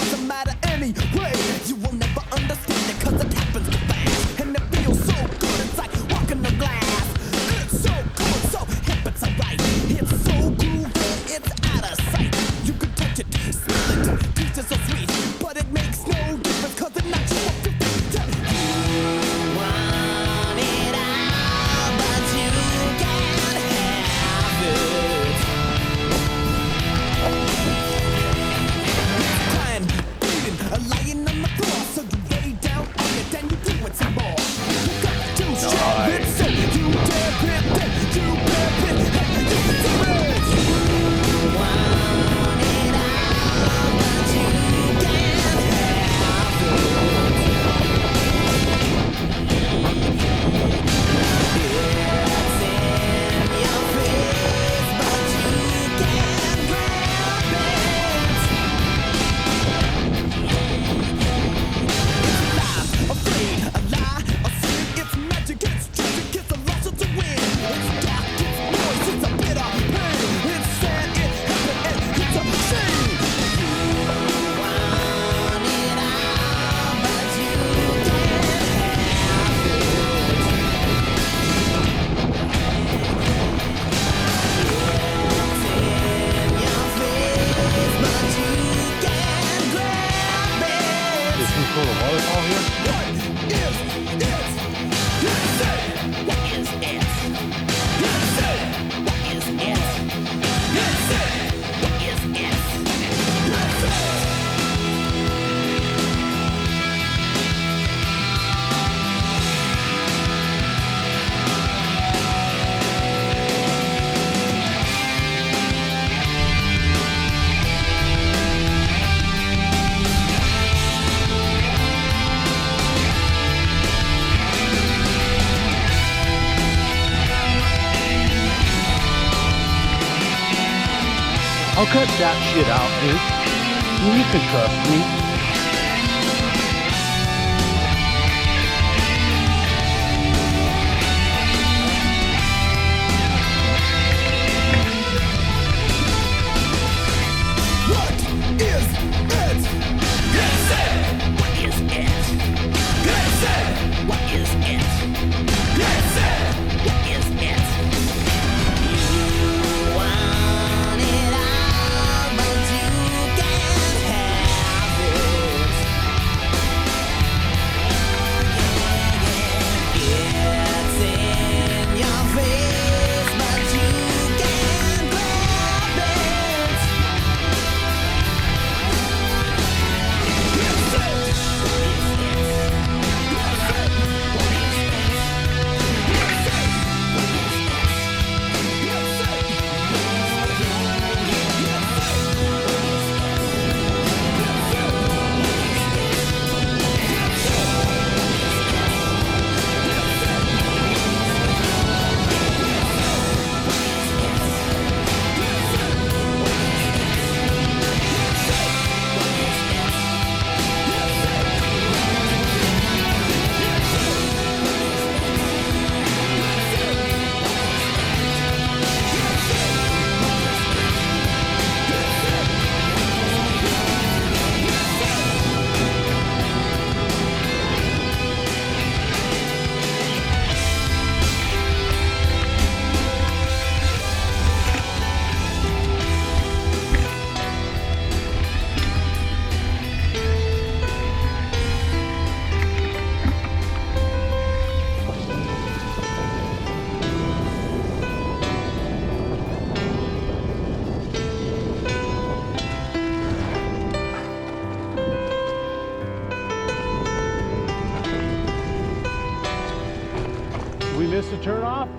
doesn't matter anyway. You will never understand it cause it happens fast. And it feels so good, it's like walking on glass. It's so good, so hip, it's alright. It's so groovy, it's out of sight. You can touch it, smell it, taste it so sweet. But it makes no difference cause it knocks you off your feet. You want it all, but you can't have it. Crying, bleeding, lying on the floor. So you lay down on it, then you do it some more. You got to share it, so you dare it, then you grab it, and you do it. You want it all, but you can't have it. It's in your face, but you can't grab it. Lies, afraid, a lie, a sin. It's magic, it's trick, it's a loss, it's a win. It's dark, it's noise, it's a bitter pain. It's sad, it happened, and it's a shame. You want it all, but you can't have it. It's in your face, but you can't grab it. Is he full of waterfall here? What is it? Let's say, what is it? Let's say, what is it? Let's say, what is it? Let's say. I'll cut that shit out, dude. You can trust me. What is it? Let's say, what is it? Let's say, what is it? Let's say, what is it? You want it all, but you can't have it. It's in your face, but you can't grab it. Did we miss a turn off?